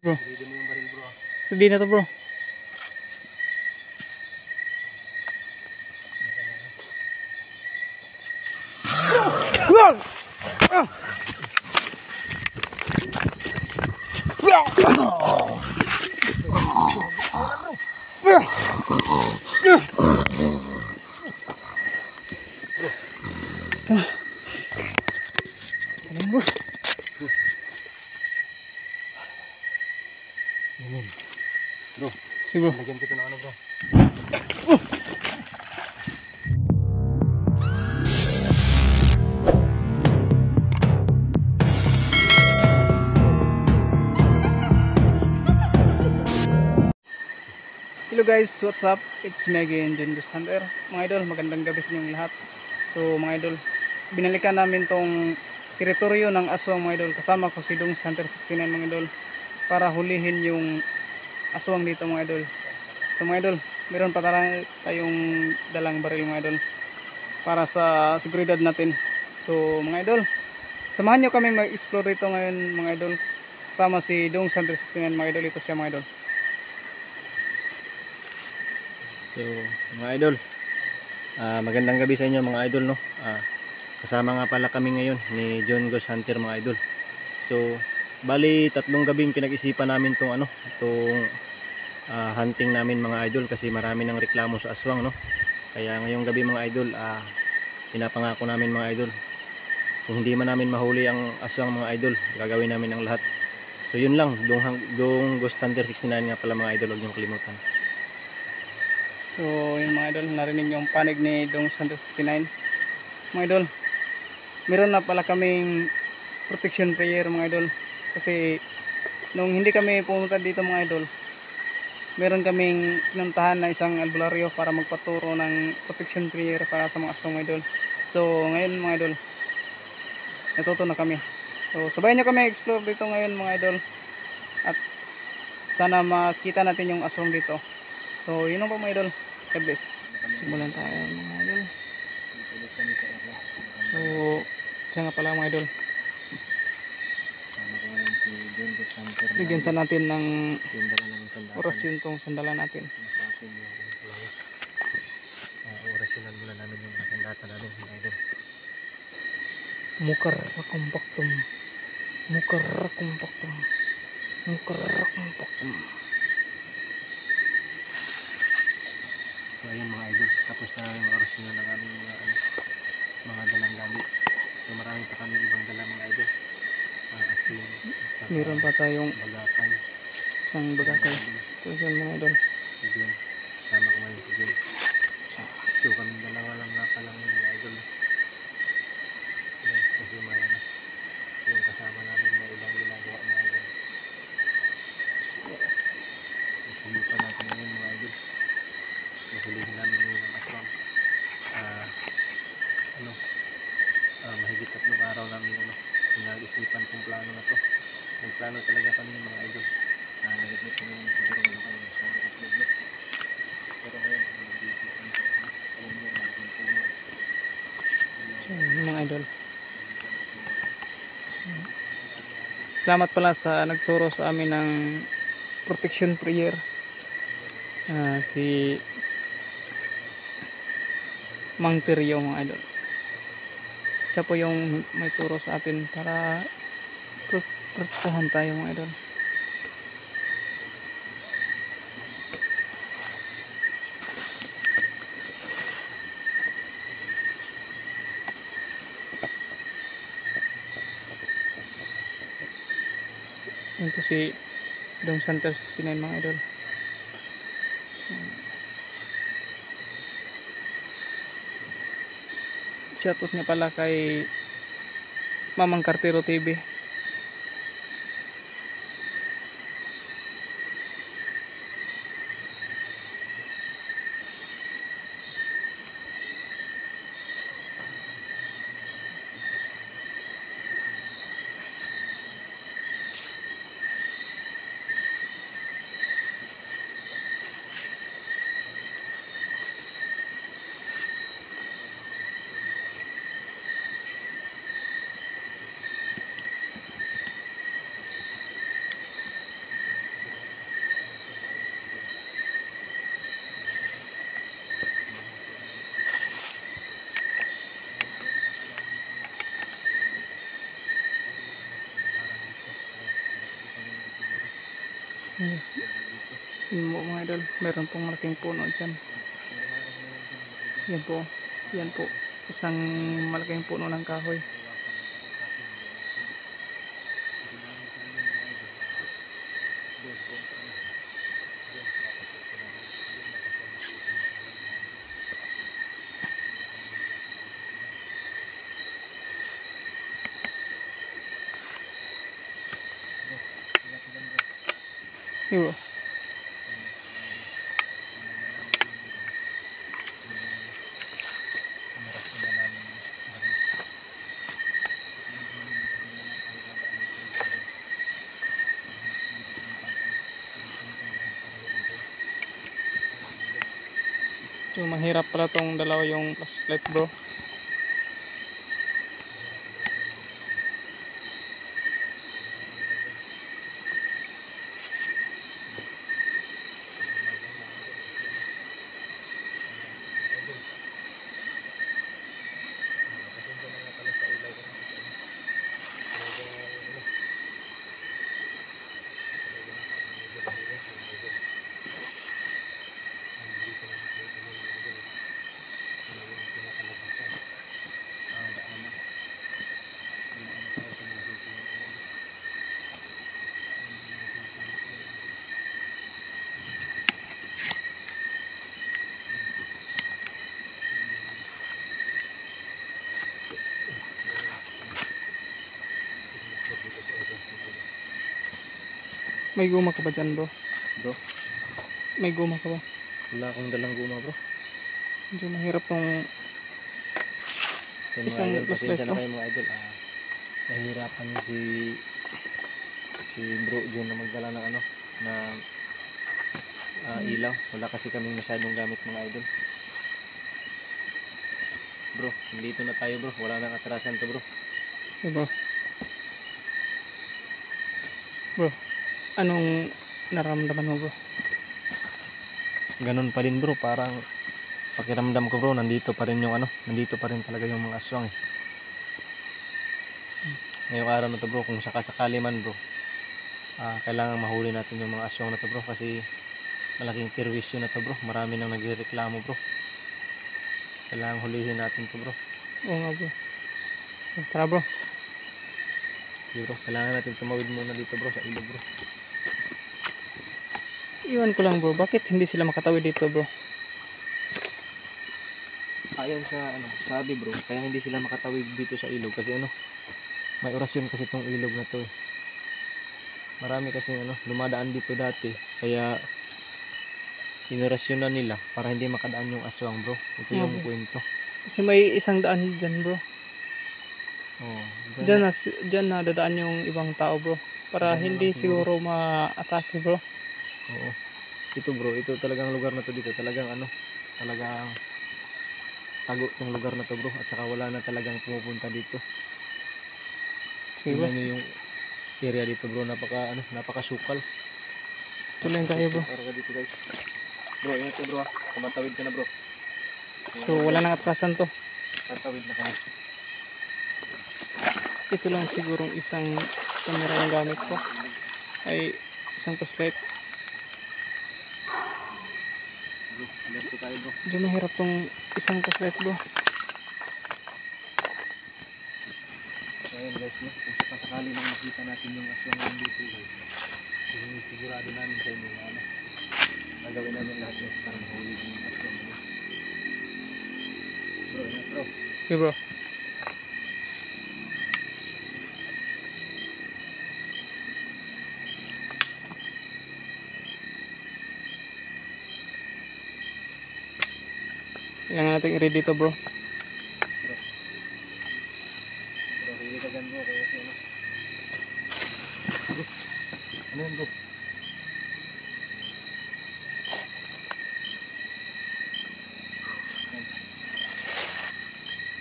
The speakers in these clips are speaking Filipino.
Bro. Ready mo yung baril bro. Ready na to bro. Bro, Sige bro. lagyan kita ng ano bro. Hello guys, what's up? It's me again, John Ghost Hunter. Mga idol, magandang gabi sa inyong lahat. So mga idol, binalikan namin tong teritoryo ng aswang mga idol. Kasama ko si Dong Hunter 69 mga idol para hulihin yung aswang dito mga idol. So mga idol, meron pa tayong dalang baril mga idol para sa seguridad natin. So mga idol, samahan nyo kami mag-explore dito ngayon mga idol. Kasama si Dong Hunter 69 mga idol. Ito siya mga idol. So, mga idol, magandang gabi sa inyo mga idol no. Kasama nga pala kami ngayon ni John Ghost Hunter mga idol. So, bali tatlong gabing pinag-isipan namin tong hunting namin mga idol kasi marami ng reklamo sa aswang no. Kaya ngayong gabi mga idol, pinapangako namin mga idol, kung hindi man namin mahuli ang aswang mga idol, gagawin namin ang lahat. So yun lang, Dong Ghost Hunter 69 nga pala mga idol, huwag niyong kalimutan. So yun mga idol, narinig yung panig ni Dong Hunter 69 mga idol. Meron na pala kaming protection prayer mga idol, kasi nung hindi kami pumunta dito mga idol, meron kaming pinuntahan na isang albularyo para magpaturo ng protection prayer para sa mga aswang mga idol. So ngayon mga idol, natuto na kami. So sabayan nyo kami explore dito ngayon mga idol, at sana makita natin yung aswang dito. So yun lang po mga idol. God bless. Simulan tayo mga idol. So siya nga pala mga idol, bigyan sa natin ng oras yun tong sandalan natin. Orasyonan muna namin yung sandata namin mga idol. Mukar kumpaktum, mukar kumpaktum, mukar kumpaktum. So ayun mga idol, tapos na yung orasyonan ng aming mga dalang gamit. So marami pa kami ibang dala mga idol. Asin, Meron pa tayong bagakay. isang bagakay. So yun mga idol. Si Jun, sama ko ngayon si Jun. So kami dalawa lang nga palang mga idol. Yan, kasi yung kasama namin may ibang ginagawa mga idol. Susubukan natin ngayon mga idol. Nahulihin namin ngayon ang aswang. Mahigit 3 araw namin pinag-isipan kung plano na to. Nagplano talaga kami mga idol. Nagigit kami ng siguro wala kami sa upload. Pero ngayon, nag-iisipan ko. Alam mo, magiging puno. So yun mga idol. Salamat pala sa nagturo sa amin ng protection prayer. Si Mang Teryo mga idol. Siya po yung may turo sa atin para protektahan tayo mga idol. Ito si Dong Hunter 69 mga idol. Shoutout niya pala kay Mamang Cartero TV. Yun po mga idol, meron pong malaking puno dyan. Yan po, yan po, isang malaking puno ng kahoy. Yun po. So mahirap pala tong dalawa yung flashlight bro. May guma ka ba dyan bro? Bro, May guma ka ba? wala akong dalang guma bro. Medyo mahirap tong Kaya mga isang idol, pasensya flashlight na bro. kayo mga idol. Nahihirapan si bro John na magdala ng ano, na ilaw. Wala kasi kaming masyadong gamit mga idol. Bro, nandito na tayo bro. Wala nang atrasan to bro. Okay, bro. Bro, anong nararamdaman mo bro? Ganun pa rin bro, parang pakiramdam ko bro, nandito pa rin yung ano, nandito pa rin talaga yung mga aswang eh. Ngayong araw na to bro, kung sakasakali man bro, kailangan mahuli natin yung mga aswang na to bro, kasi malaking perwisyo na to bro, marami nang nagrereklamo bro. Kailangan hulihin natin to bro. Oo nga bro. Tara bro. Di bro, kailangan natin tumawid muna dito bro, sa ilog bro. Iwan ko lang bro, bakit hindi sila makatawid dito bro? Ayon sa ano, sabi bro, kaya hindi sila makatawid dito sa ilog kasi ano, may orasyon kasi tong ilog na to eh. Marami kasi ano, lumadaan dito dati, kaya inorasyonan nila para hindi makadaan yung aswang bro. Ito yung Okay. kwento. Kasi may isang daan dyan bro. Oh, Dyan na dadaan yung ibang tao bro. Para Dyan na hindi lang siguro. siguro ma-atake bro. Oo. Ito bro, ito talagang lugar na to dito. Talagang ano, talagang tago tong lugar na to bro. At saka wala na talagang pumupunta dito. Sige bro, Tingnan nyo yung area dito bro. Napakasukal. tuloy tayo bro. Para ka dito guys. Bro, ingat ka bro ha. Tumatawid ka na bro. So wala nang atrasan to. Tatawid na kami. Ito lang sigurong isang camera yung gamit ko. Ay isang flashlight. Bro, ingat po tayo bro. Medyo mahirap tong isang flashlight bro. So ayun guys, no? Kung sakali nang makita natin yung aswang ng dito guys, sigurado namin sa inyo na ano, nagawin namin lahat guys para mahuli yung aswang bro. Bro, ingat bro. Okay bro. Kailangan natin i-ready to bro. Bro, hili ka dyan bro, kaya kasi ano. Bro, ano yun bro?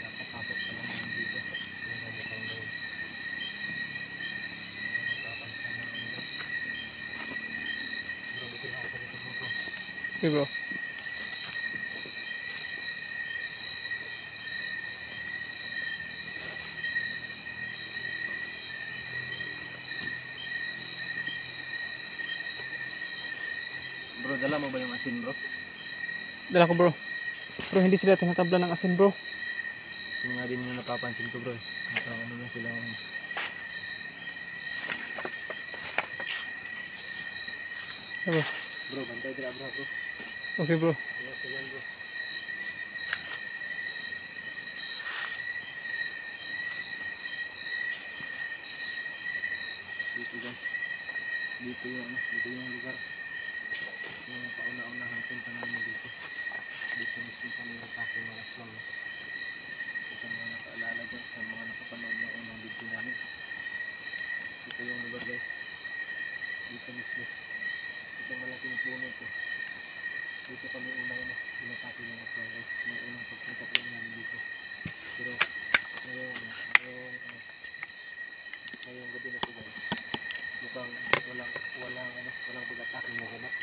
Napapasok pa naman dito. Yung namukhang na yun. Napapansin na ano guys. Bro, bitin ako sa dito bro. Okay bro. Bro, dala mo ba yung asin bro? Dala ko bro. Bro, hindi sila tinatabla ng asin bro. Yung nga din yung napapansin ko bro. Ano na sila. Bro. Bro, bantay dala bro. Okay bro. Ayan, ayan bro. Dito guys. Dito yung lugar. Yung pauna-unahang punta namin dito. Dito mismo kami natake mga aswang. Ito mga nakaalala dyan sa mga nakapanood ng unang video namin. Ito yung lugar guys. Dito mismo. Ito malaking puno ito. Dito kami unang pinatake ng aswang guys. May unang pagpunta ko lang namin dito. Pero ngayong gabi na ito guys. Mukhang walang pag-atake na ganap.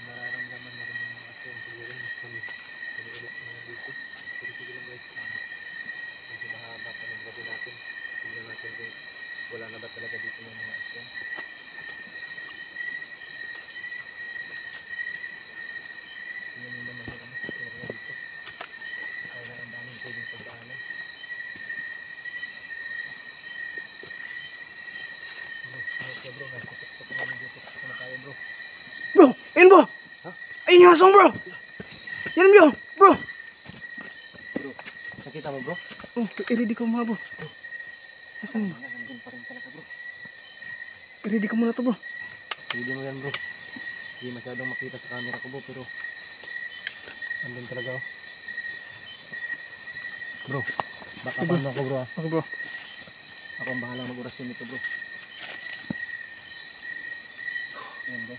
Mararamdaman na rin mga aswang siguro kami ulit na dito. Pero sige lang guys, medyo mahaba pa ng gabi natin. Tignan natin kung wala na ba talaga dito yung mga aswang. Tignan nyo naman yung area dito. Kaya ang daming pwedeng pagdaanan. Bro, nagpatok namin dito sa tayo bro. Bro, ayun bro. Ha? Ayun yung aswang bro. Yan bro. Bro. Bro, nakita mo bro? Oh, i-ready ko mga bro. Asan mo? Nandun pa rin talaga bro. I-ready ko muna to bro. Hindi mo yan bro. Hindi masyadong makita sa camera ko bro, pero nandun talaga oh. Bro, baka Bro. paano ako bro ah. Okay bro. Ako ang bahala mag-orasyon nito bro. Ayan bro.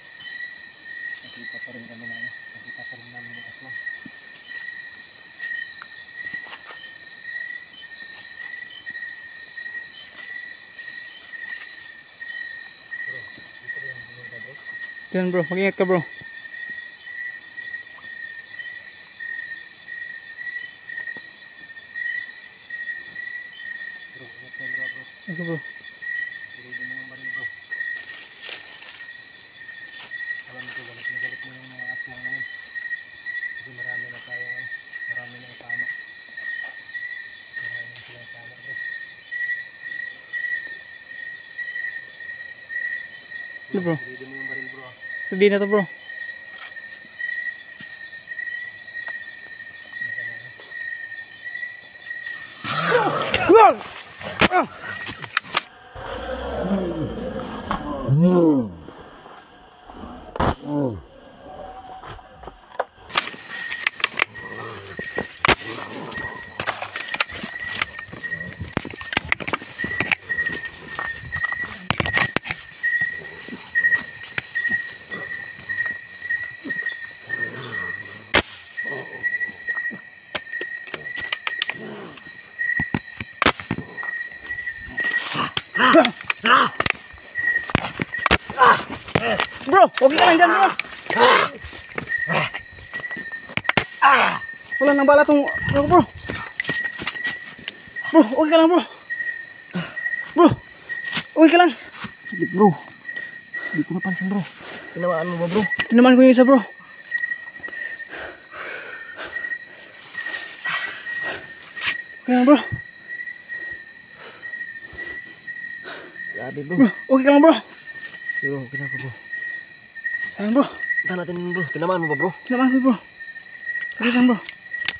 Nakita pa rin kami na ano. Nakita pa rin namin yung aswang. Bro, dito rin yung bumunta bro. Diyan bro, mag-ingat ka bro. Bro, ingat yan bro bro. Okay bro. Hindi mo yung baril bro. Alam ko galit na galit mo yung mga aswang ngayon. Kasi marami na tayong ano. Marami na tama. Marami na silang tama bro. Ano bro? Ready mo yung baril bro ah. Ready na to bro. Bro, okay ka lang dyan bro. Wala nang bala tong ano bro. Bro, okay ka lang bro. Bro, okay ka lang. Sige bro. Hindi ko napansin bro. Tinamaan mo ba bro? Tinaman ko yung isa bro. Okay lang bro. Grabe bro. Bro, okay ka lang bro. Pero okay na po bro. Sayang bro. Tahan natin bro. Tinamaan mo ba bro? Tinaman ko bro. Sige lang bro.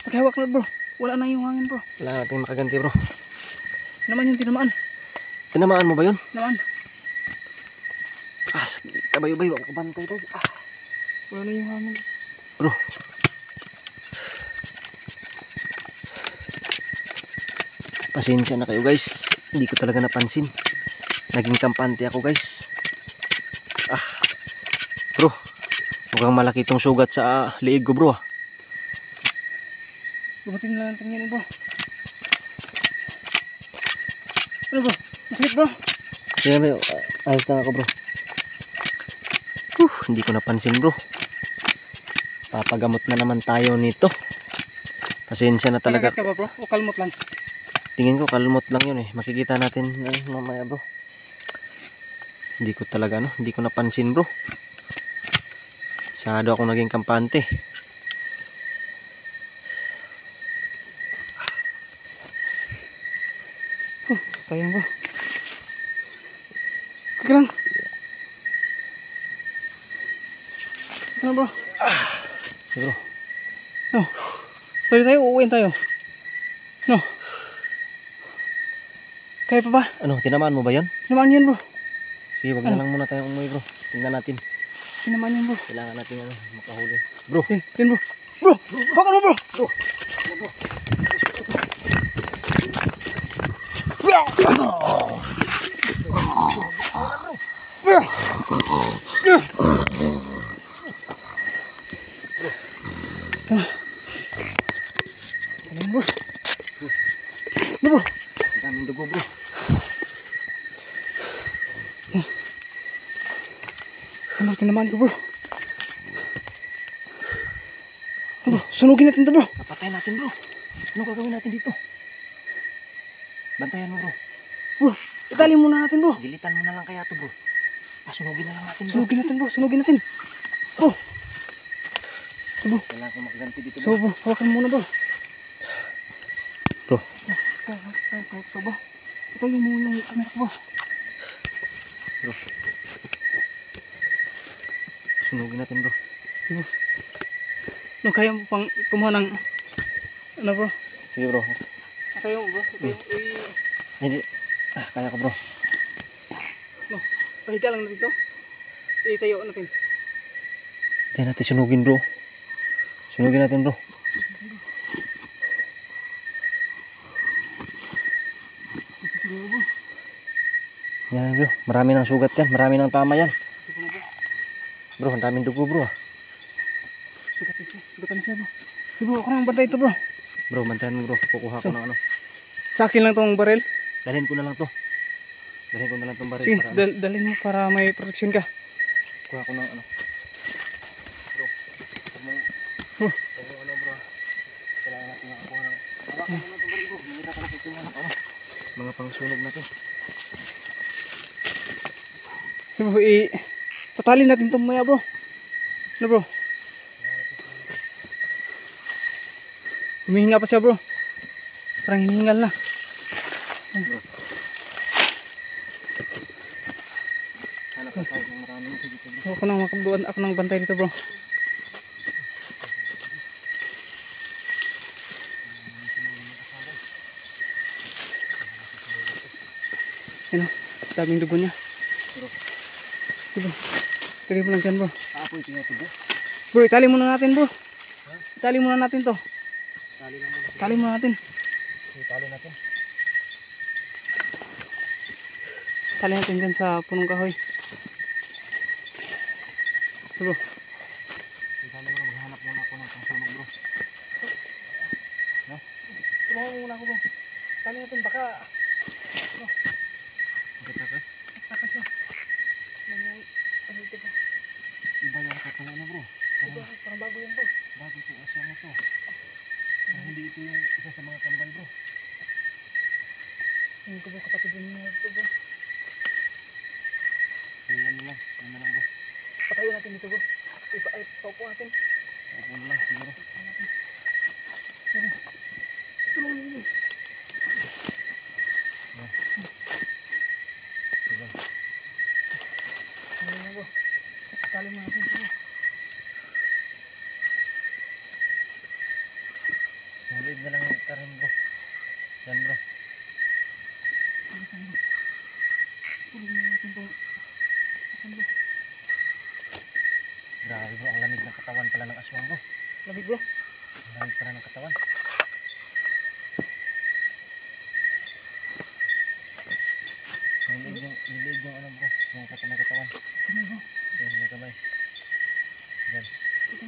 Paghawak na bro. Wala na yung hangin bro. Wala natin makaganti bro. Naman yung tinamaan. Tinamaan mo ba yun? Naman. Ah, sige. Kabayo-bayo. Ako kabantay tayo. Ah. Wala na yung hangin. Bro. Pasensya na kayo guys. Hindi ko talaga napansin. Naging kampante ako guys. Ah. Bro. Mukhang malaki itong sugat sa liig ko bro. Gumatin na natin yan bro. Ano bro? Masakit bro? Sige bro. Ayos na ako bro. Hindi ko napansin bro. Papagamot na naman tayo nito. Pasensya na talaga. Nagkakit ka ba bro? O kalmot lang? Tingin ko kalmot lang yun eh. Makikita natin mamaya bro. Hindi ko talaga hindi ko napansin bro. Masyado akong naging kampante. Sayang bro. Kaya lang. Ano bro? Sige bro. No. Pwede tayo, uuwiin tayo. No. Kaya pa ba? Ano, tinamaan mo ba yan? Tinamaan yun bro. Sige, wag na lang muna tayong umuwi bro. Tingnan natin. Tinamaan yun bro. Kailangan natin makahuli. Bro. Yun bro. Bro! Baka mo bro! Bro! Ano bro? Ano bro? Ang daming dugo bro. Ano tinamaan ko bro? Bro, sunugin natin ito bro. Napatay natin bro. Ano gagawin natin dito? Bantayan mo bro. Bro, itali muna natin bro. Dilitan mo na lang kaya to bro. Pasunugin na lang natin bro. Sunugin natin bro, sunugin natin. Bro. Ito bro. Kailangan ko makaganti dito So bro. bro, hawakan muna bro. Bro. Ito bro. Ito yung camera ko bro. Bro. Sunugin natin bro. Bro. No, kaya mo pang kumuha ng ano bro? Sige bro. Kaya mo bro? Hindi. Kaya ko bro. No, pahiga lang natin ito. Itayo natin. Hindi natin sunugin bro. Sunugin natin bro. Yan bro. Marami ng sugat yan. Marami ng tama yan. Bro, ang daming dugo bro. Sugatan siya bro. Bro, ako nang bantay ito bro. Bro, bantayan mo bro. Kukuha ko ng ano. Sa akin lang tong baril. Dalhin ko na lang to. Dalhin ko na lang tong baril. Sige, Para dalhin mo para may protection ka. kuha ko ng ano. Bro. Bro. Ano bro. Kailangan natin makakuha ng. Hawakan mo na itong baril bro. Mahirap ka na sa ng ano. Mga pangsunog natin. So, patalin natin ito maya bro. Ano bro? Humihinga pa siya bro. Parang hinihingal na. Hanap na tayo ng maraming dito bro. So, ako nang bantay dito bro. Yan o, daming dugo niya. Bro, tali mo lang dyan bro. Apoy tingnan bro. Bro, itali muna natin bro. Itali muna natin to. Tali lang muna. Itali muna natin. Tali natin. Itali natin dyan sa punong kahoy. Bro. Tali mo na, maghanap muna ako ng pangsunog bro. Tulungan mo muna ako bro. Itali natin baka. Takas. Takas na. Ano ito bro? Iba yung katawa na bro. Parang bago yan bro. Bago itong aswang ito. Hindi ito yung isa sa mga kambal bro. Hindi ko bro kapatid niya ito bro. Yan na lang. Yan na lang bro. Patayin natin dito bro. Paupo natin. Yan na lang siguro. Tulungan mo. Ayun na bro. Itali mo natin bro. Nalid na lang yung karin bro. Yan bro. Tulungan natin itong asan bro. Grabe bro. Ang lamig ng katawan pala ng aswang bro. Lamig bro. Ang lamig pala ng katawan. Nilig yung ano bro. Yung katawan. Ano bro? Yan yung kamay. Yan. Ito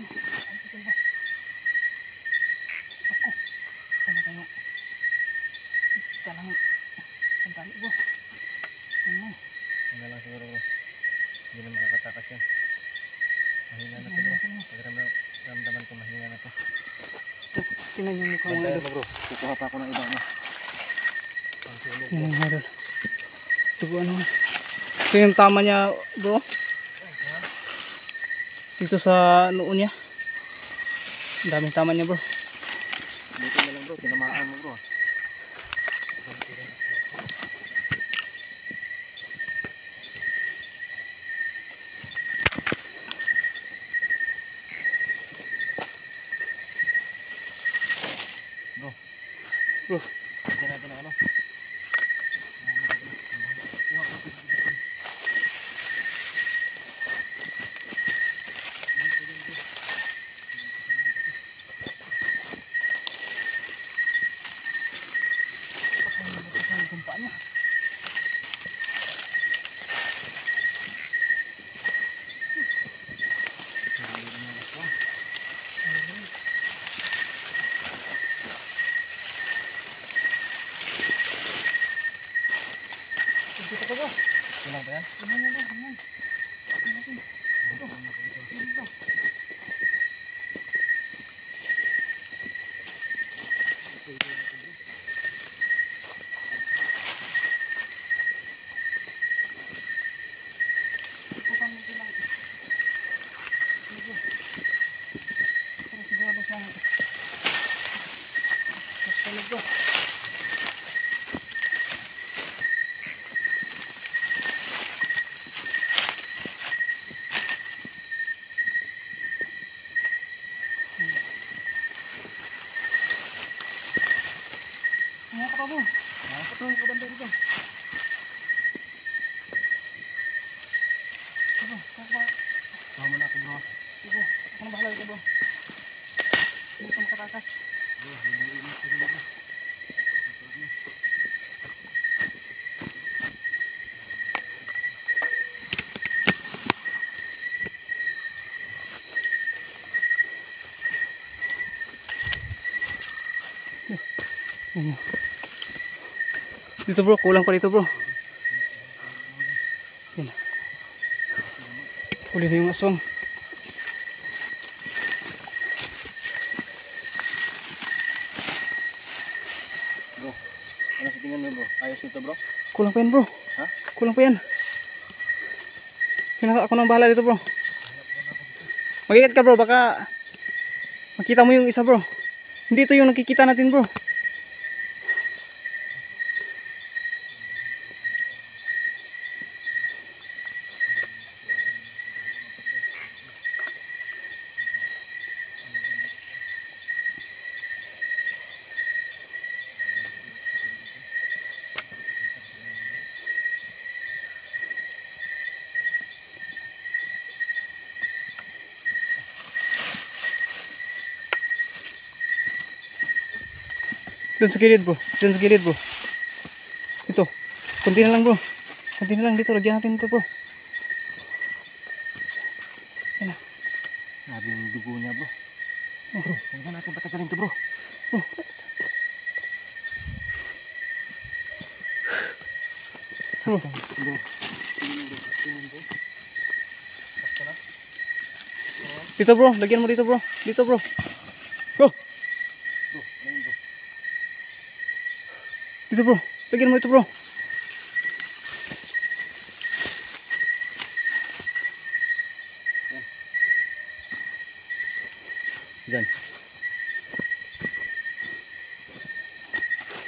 bro. Ako. Ano tayo? Talang. Tantali bro. Ano? Yan na lang siguro bro. Hindi na makakatakas yan. Mahina na to bro. Pagramdaman ko mahina na to. Tingnan yung mukha mo Bantayan idol. mo bro. Kukuha pa ako ng iba ano. Pangsunog bro. Yan idol. Dugo ano. Ito yung tama niya bro. Dito sa noo niya. Ang daming tama niya bro. Dito na lang bro, tinamaan mo bro. Bro, Lagyan natin ang ano. Kulang ba yan? mga kapabo. Patulong ko banda dito. Bro, kaka. Tama na ako bro. Bro, ako na bahala dito bro. Hindi ka makatakas. Bro, hindi mo sila bro. Dito bro, kulang pa dito bro. Yan. Huli na yung aswang. Bro, ano sa tingin mo bro? Ayos dito bro? Kulang pa yan bro. Ha? Kulang pa yan. Ako nang bahala dito bro. Mag-ingat ka bro, baka makita mo yung isa bro. Hindi ito yung nakikita natin bro. Doon sa gilid bro. Doon sa gilid bro. Ito. Kunti na lang bro. Kunti na lang dito. Lagyan natin ito bro. Yan na. Sabi yung dugo niya bro. Oh, bro. Huwag na natin patagalin to bro. Oh. Bro. Bro. Dito bro. Lagyan mo dito bro. Dito bro. Bro. Bro, ayun bro. Dito bro. Lagyan mo ito bro. Diyan.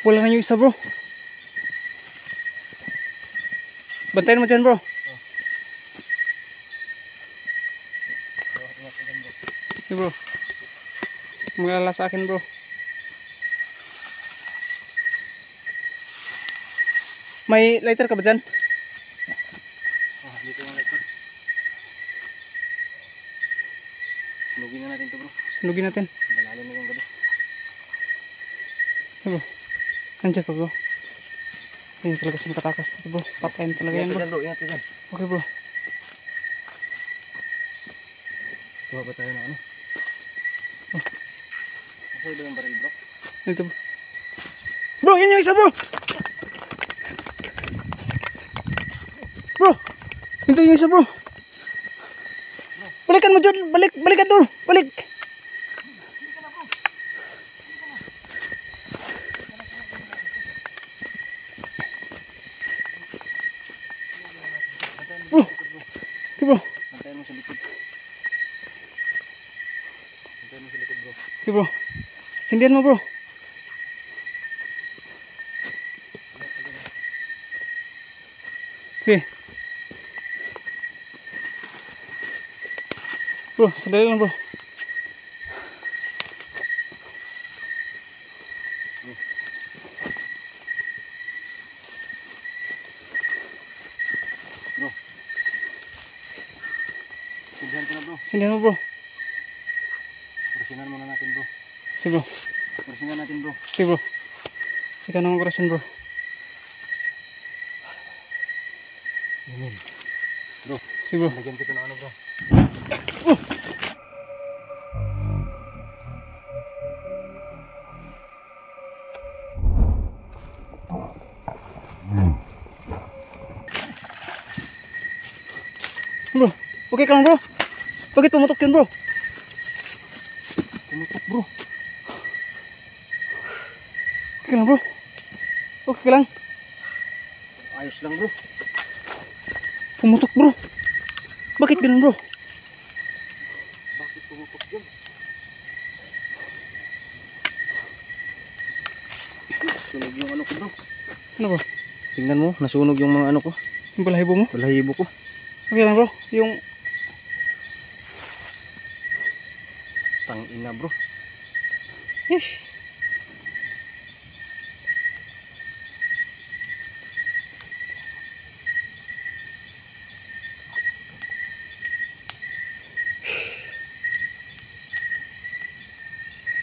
Wala na yung isa bro. Bantayan mo dyan bro. Sige bro. Magalala sa akin bro. May lighter ka ba dyan? Oh, dito yung lighter. Sunugin na natin to bro. Sunugin natin. Malalim na yung gabi. Bro. Nandiyan pa bro. Ayun talaga sa makatakas dito bro. Patayin talaga yan bro. Ingat ka dyan. Okay bro. Kuha ba tayo ng ano? Nasaan ba yung baril bro? Dito bro. Bro, yun yung isa bro. Bro. Dito yung isa bro. Balikan mo dyan. Balikan doon. Balik. Bro. Okay bro. Bantayan mo sa likod. Bantayan mo sa likod bro. Okay bro. Sindihan mo bro. Okay. Bro, sandali lang bro. Bro. Sindihan ko na bro. Sindihan mo bro. Kursinan muna natin bro. Sige bro. Kursinan natin bro. Sige bro. Ikaw naman korasyon bro. Amen. Bro. Sige bro. Lagyan ko ito ng ano bro. Bro, okay ka lang bro? Bakit pumutok yun bro? Tumutok bro. Okay lang bro? Okay ka lang? Ayos lang bro. Pumutok bro. Bakit ganun bro? Bakit tumutok yun? Sunog yung ano ko bro. Ano bro? Tingnan mo, nasunog yung mga ano ko. Yung balahibo mo? Balahibo ko. Okay lang bro? Yung... Tangina bro. Ish.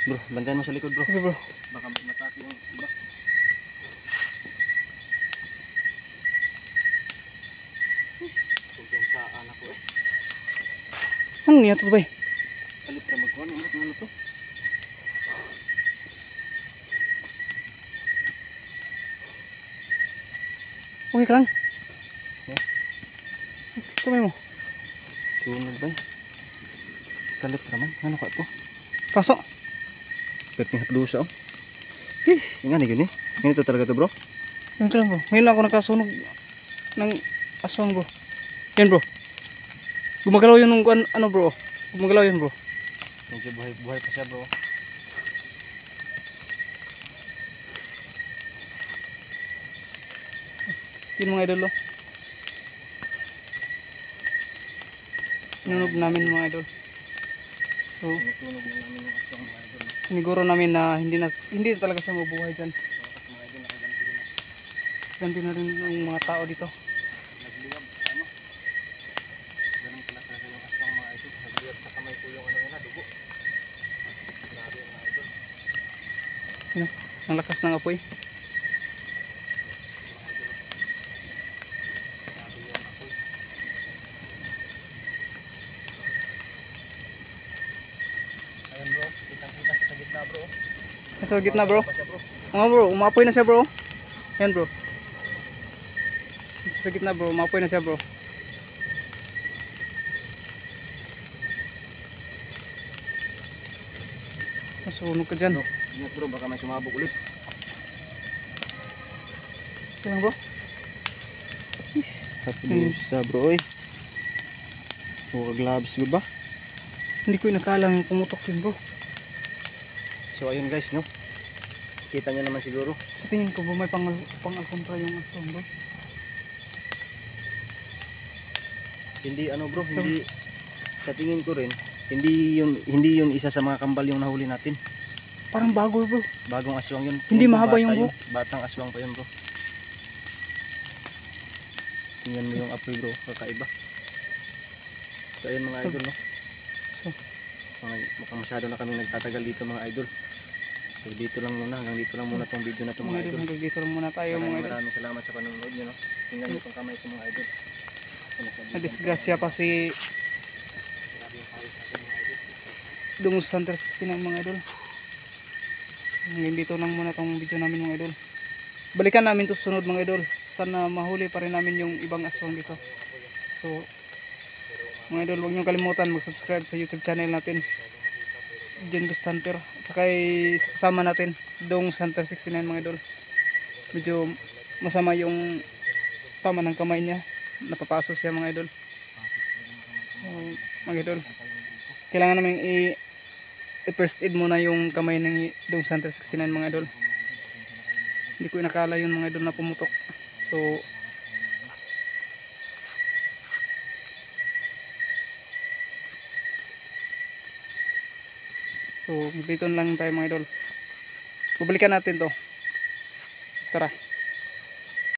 Bro, bantayan mo sa likod bro. Okay bro. Baka matake yung iba. Tugyan sa anak ko eh. Ano niya ito ba? Kalit na magkuhan. Ano to? Okay ka lang? Yeah. Kamay mo. Sunog ba eh? Kalit naman. Ano ka to? Pasok. Perting hapdusa oh. Yung nga gini. Ganito talaga to bro. Yan ka lang bro. Ngayon lang ako nakasunog ng aswang bro. Yan bro. Gumagalaw yun ng ano bro. Gumagalaw yun bro. Medyo buhay pa siya bro. Yun mga idol oh. Sinunog namin mga idol. So, Sinunog na namin yung aswang mga idol. siniguro namin na hindi talaga siya mabuhay dyan. Mga idol nakaganti rin na. Ganti na rin yung mga tao dito. Nagliyab ano. Ganun pala talaga yung aswang mga idol. Nagliyab sa kamay ko yung ano nila dugo. Grabe yung mga idol. Yun, ang lakas ng apoy. Ayan bro, kitang-kita sa gitna bro. Nasa gitna bro. Pa siya bro. Mga bro, umapoy na siya bro. Yan bro. Sa gitna bro, umapoy na siya bro. Nasunog ka dyan. Ingat bro, baka may sumabog ulit. Okay lang bro. Hapdusa bro oy. Huwag gloves ba? Hindi ko inakalang pumutok yun bro. So ayun guys no. Kita nyo naman siguro. Sa tingin ko bro, may pang-alkontra yung aswang bro. Hindi ano bro, hindi sa tingin ko rin, hindi yun isa sa mga kambal yung nahuli natin. Parang bago bro. Bagong aswang yun. Hindi Tingin ko mahaba bata yung yun. buhok. Batang aswang pa yun bro. Tingnan mo yung apoy bro, kakaiba. So ayun mga idol no. Mukhang masyado na kami nagtatagal dito mga idol. So dito lang muna, hanggang dito lang muna tong video na to Mga mga idol, idol. hanggang dito lang muna tayo mga idol. Maraming salamat sa panonood nyo no. Tingnan nyo itong kamay ko mga idol. Na-disgrasya pa si Dungus Hunter 69 mga idol. Hanggang dito lang muna tong video namin mga idol. Balikan namin to sunod mga idol. Sana mahuli pa rin namin yung ibang aswang dito. So mga idol, huwag nyo kalimutan mag-subscribe sa YouTube channel natin, Dungus Hunter. At saka kasama natin Dungus Hunter 69 mga idol. Medyo masama yung tama ng kamay niya. napapaso siya mga idol. So, mga idol, kailangan namin i-first aid muna yung kamay ng Dong Santos 69 mga idol. Hindi ko inakala yun mga idol na pumutok. So dito lang tayo mga idol. Babalikan natin to. Tara.